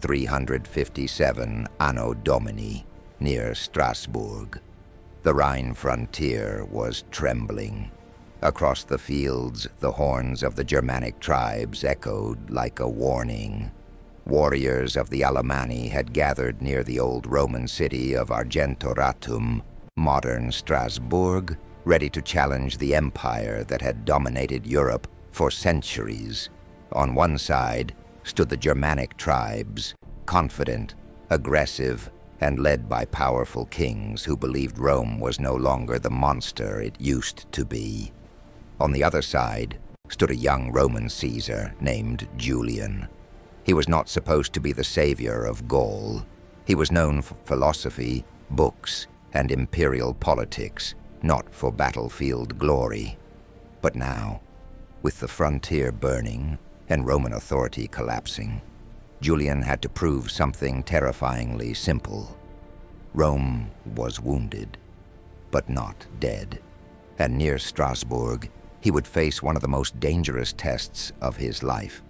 357 Anno Domini, near Strasbourg. The Rhine frontier was trembling. Across the fields, the horns of the Germanic tribes echoed like a warning. Warriors of the Alamanni had gathered near the old Roman city of Argentoratum, modern Strasbourg, ready to challenge the empire that had dominated Europe for centuries. On one side stood the Germanic tribes, confident, aggressive, and led by powerful kings who believed Rome was no longer the monster it used to be. On the other side stood a young Roman Caesar named Julian. He was not supposed to be the savior of Gaul. He was known for philosophy, books, and imperial politics, not for battlefield glory. But now, with the frontier burning and Roman authority collapsing, Julian had to prove something terrifyingly simple. Rome was wounded, but not dead. And near Strasbourg, he would face one of the most dangerous tests of his life.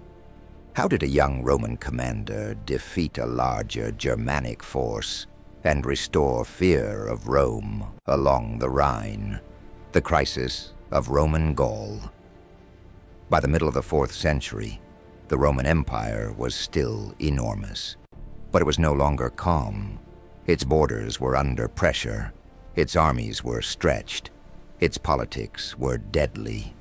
How did a young Roman commander defeat a larger Germanic force and restore fear of Rome along the Rhine? The crisis of Roman Gaul. By the middle of the 4th century, the Roman Empire was still enormous, but it was no longer calm. Its borders were under pressure, its armies were stretched, its politics were deadly.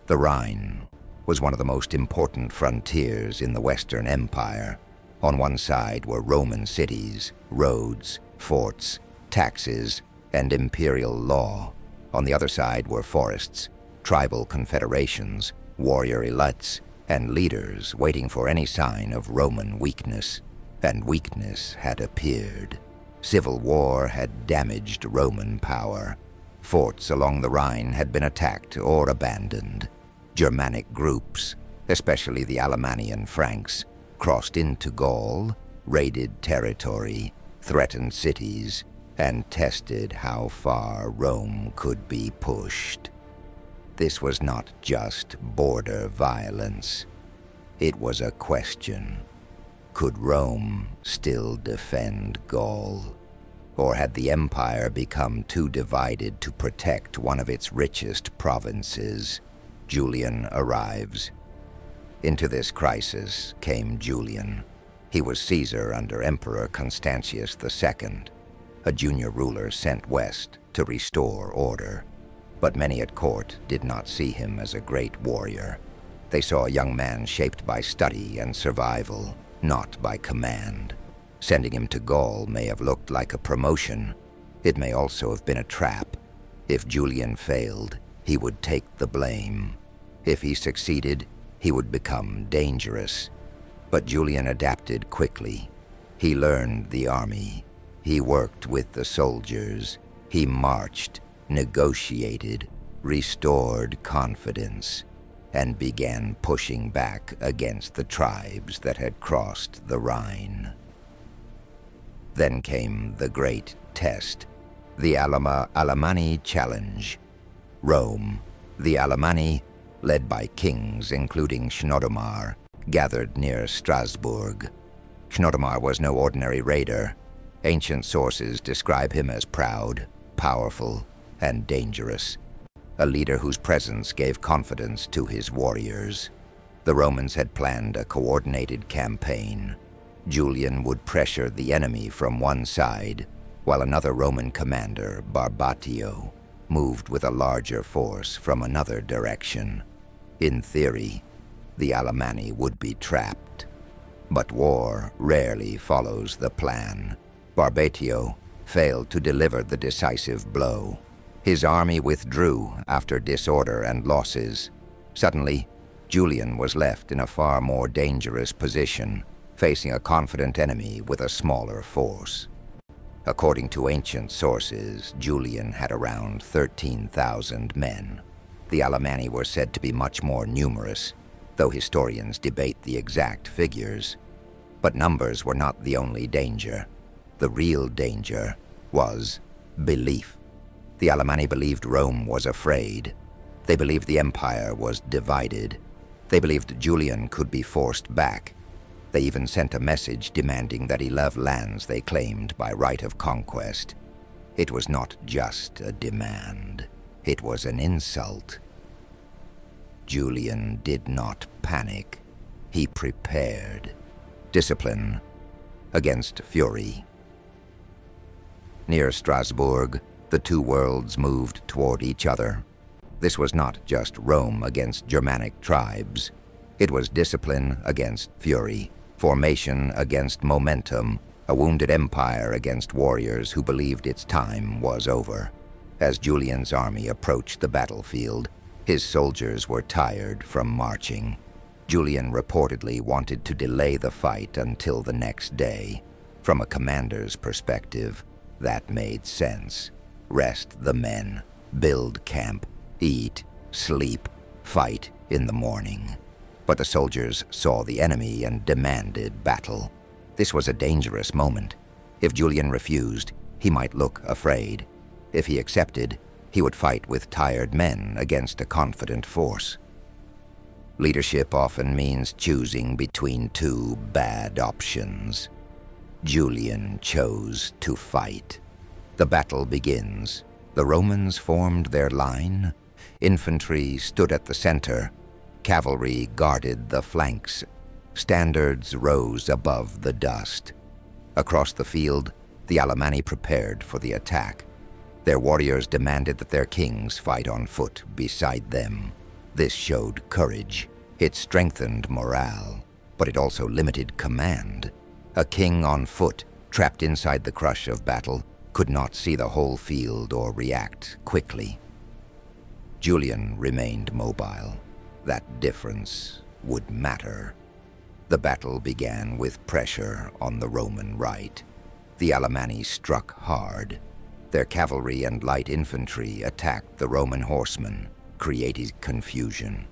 The Rhine was one of the most important frontiers in the Western Empire. On one side were Roman cities, roads, forts, taxes, and imperial law. On the other side were forests, tribal confederations, warrior elites, and leaders waiting for any sign of Roman weakness. And weakness had appeared. Civil war had damaged Roman power. Forts along the Rhine had been attacked or abandoned. Germanic groups, especially the Alamanni and Franks, crossed into Gaul, raided territory, threatened cities, and tested how far Rome could be pushed. This was not just border violence. It was a question. Could Rome still defend Gaul? Or had the empire become too divided to protect one of its richest provinces? Julian arrives. Into this crisis came Julian. He was Caesar under Emperor Constantius II, a junior ruler sent west to restore order. But many at court did not see him as a great warrior. They saw a young man shaped by study and survival, not by command. Sending him to Gaul may have looked like a promotion. It may also have been a trap. If Julian failed, he would take the blame. If he succeeded, he would become dangerous. But Julian adapted quickly. He learned the army. He worked with the soldiers. He marched, negotiated, restored confidence, and began pushing back against the tribes that had crossed the Rhine. Then came the great test, the Alamanni challenge. Rome, the Alamanni, led by kings including Chnodomar, gathered near Strasbourg. Chnodomar was no ordinary raider. Ancient sources describe him as proud, powerful, and dangerous, a leader whose presence gave confidence to his warriors. The Romans had planned a coordinated campaign. Julian would pressure the enemy from one side, while another Roman commander, Barbatio, moved with a larger force from another direction. In theory, the Alamanni would be trapped. But war rarely follows the plan. Barbatio failed to deliver the decisive blow. His army withdrew after disorder and losses. Suddenly, Julian was left in a far more dangerous position, facing a confident enemy with a smaller force. According to ancient sources, Julian had around 13,000 men. The Alamanni were said to be much more numerous, though historians debate the exact figures. But numbers were not the only danger. The real danger was belief. The Alamanni believed Rome was afraid. They believed the empire was divided. They believed Julian could be forced back. They even sent a message demanding that he leave lands they claimed by right of conquest. It was not just a demand. It was an insult. Julian did not panic. He prepared. Discipline against fury. Near Strasbourg, the two worlds moved toward each other. This was not just Rome against Germanic tribes. It was discipline against fury, formation against momentum, a wounded empire against warriors who believed its time was over. As Julian's army approached the battlefield, his soldiers were tired from marching. Julian reportedly wanted to delay the fight until the next day. From a commander's perspective, that made sense. Rest the men, build camp, eat, sleep, fight in the morning. But the soldiers saw the enemy and demanded battle. This was a dangerous moment. If Julian refused, he might look afraid. If he accepted, he would fight with tired men against a confident force. Leadership often means choosing between two bad options. Julian chose to fight. The battle begins. The Romans formed their line. Infantry stood at the center. Cavalry guarded the flanks. Standards rose above the dust. Across the field, the Alamanni prepared for the attack. Their warriors demanded that their kings fight on foot beside them. This showed courage. It strengthened morale, but it also limited command. A king on foot, trapped inside the crush of battle, could not see the whole field or react quickly. Julian remained mobile. That difference would matter. The battle began with pressure on the Roman right. The Alamanni struck hard. Their cavalry and light infantry attacked the Roman horsemen, creating confusion.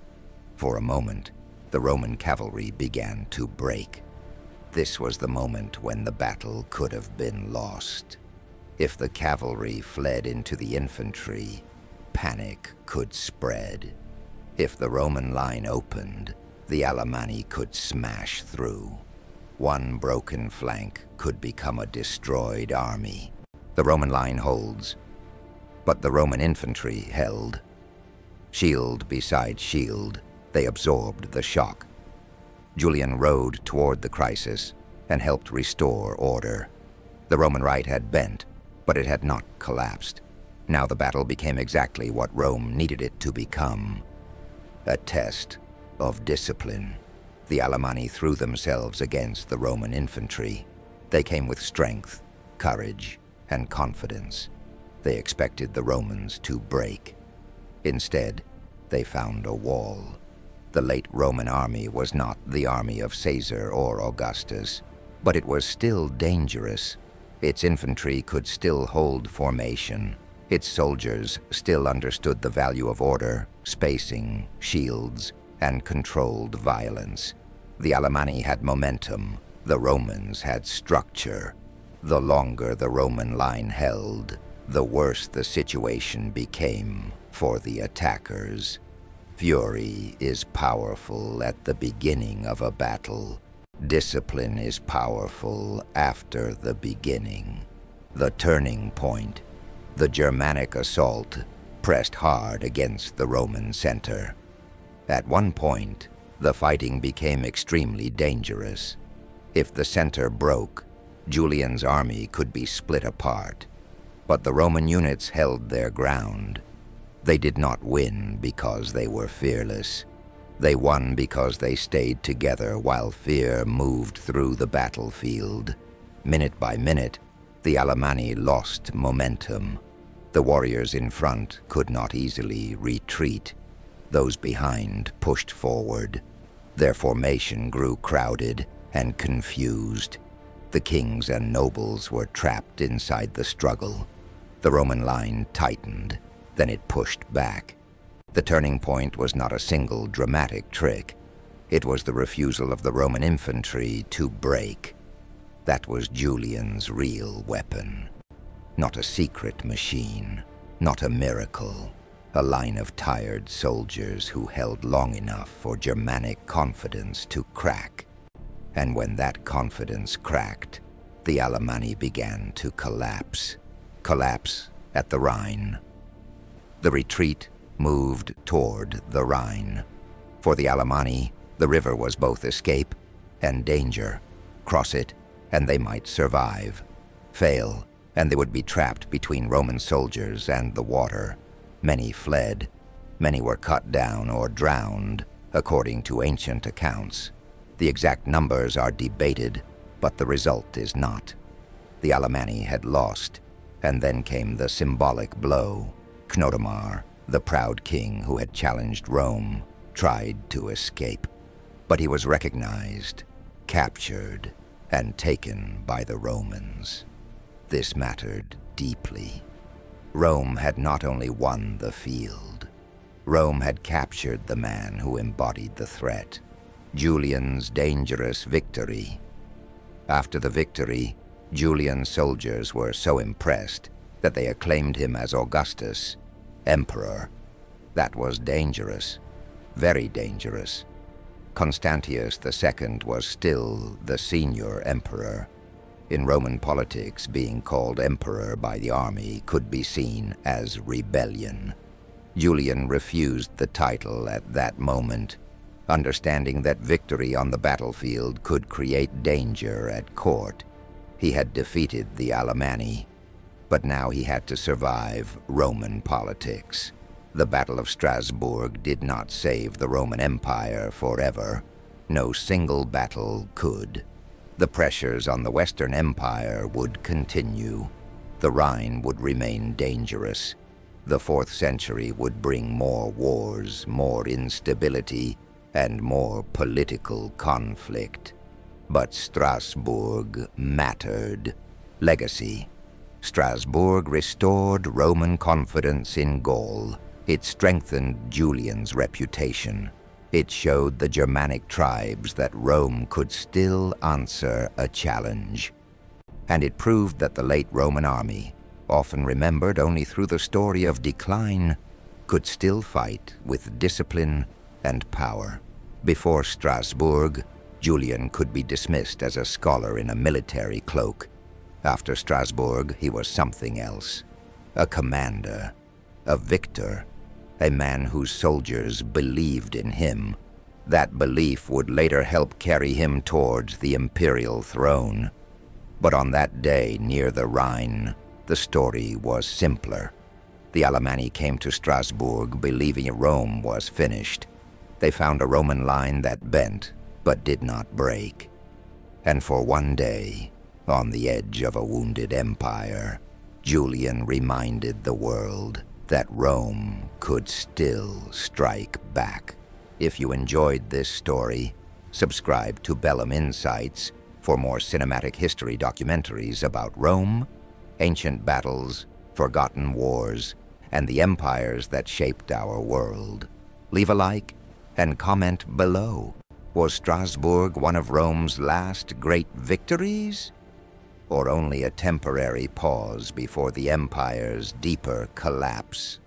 For a moment, the Roman cavalry began to break. This was the moment when the battle could have been lost. If the cavalry fled into the infantry, panic could spread. If the Roman line opened, the Alamanni could smash through. One broken flank could become a destroyed army. The Roman line holds, but the Roman infantry held. Shield beside shield, they absorbed the shock. Julian rode toward the crisis and helped restore order. The Roman right had bent, but it had not collapsed. Now the battle became exactly what Rome needed it to become. A test of discipline. The Alamanni threw themselves against the Roman infantry. They came with strength, courage, and confidence. They expected the Romans to break. Instead, they found a wall. The late Roman army was not the army of Caesar or Augustus, but it was still dangerous. Its infantry could still hold formation. Its soldiers still understood the value of order, spacing, shields, and controlled violence. The Alamanni had momentum. The Romans had structure. The longer the Roman line held, the worse the situation became for the attackers. Fury is powerful at the beginning of a battle. Discipline is powerful after the beginning. The turning point. The Germanic assault pressed hard against the Roman center. At one point, the fighting became extremely dangerous. If the center broke, Julian's army could be split apart. But the Roman units held their ground. They did not win because they were fearless. They won because they stayed together while fear moved through the battlefield. Minute by minute, the Alamanni lost momentum. The warriors in front could not easily retreat. Those behind pushed forward. Their formation grew crowded and confused. The kings and nobles were trapped inside the struggle. The Roman line tightened, then it pushed back. The turning point was not a single dramatic trick. It was the refusal of the Roman infantry to break. That was Julian's real weapon. Not a secret machine, not a miracle. A line of tired soldiers who held long enough for Germanic confidence to crack. And when that confidence cracked, the Alamanni began to collapse. Collapse at the Rhine. The retreat moved toward the Rhine. For the Alamanni, the river was both escape and danger. Cross it, and they might survive. Fail, and they would be trapped between Roman soldiers and the water. Many fled. Many were cut down or drowned, according to ancient accounts. The exact numbers are debated, but the result is not. The Alamanni had lost, and then came the symbolic blow. Chnodomar, the proud king who had challenged Rome, tried to escape. But he was recognized, captured, and taken by the Romans. This mattered deeply. Rome had not only won the field, Rome had captured the man who embodied the threat. Julian's dangerous victory. After the victory, Julian's soldiers were so impressed that they acclaimed him as Augustus, emperor. That was dangerous, very dangerous. Constantius II was still the senior emperor. In Roman politics, being called emperor by the army could be seen as rebellion. Julian refused the title at that moment, understanding that victory on the battlefield could create danger at court. He had defeated the Alamanni, but now he had to survive Roman politics. The Battle of Strasbourg did not save the Roman Empire forever. No single battle could. The pressures on the Western Empire would continue. The Rhine would remain dangerous. The 4th century would bring more wars, more instability, and more political conflict. But Strasbourg mattered. Legacy. Strasbourg restored Roman confidence in Gaul. It strengthened Julian's reputation. It showed the Germanic tribes that Rome could still answer a challenge. And it proved that the late Roman army, often remembered only through the story of decline, could still fight with discipline and power. Before Strasbourg, Julian could be dismissed as a scholar in a military cloak. After Strasbourg, he was something else. A commander, a victor, a man whose soldiers believed in him. That belief would later help carry him towards the imperial throne. But on that day near the Rhine, the story was simpler. The Alamanni came to Strasbourg believing Rome was finished. They found a Roman line that bent, but did not break. And for one day, on the edge of a wounded empire, Julian reminded the world that Rome could still strike back. If you enjoyed this story, subscribe to Bellum Insights for more cinematic history documentaries about Rome, ancient battles, forgotten wars, and the empires that shaped our world. Leave a like and comment below. Was Strasbourg one of Rome's last great victories? Or only a temporary pause before the empire's deeper collapse?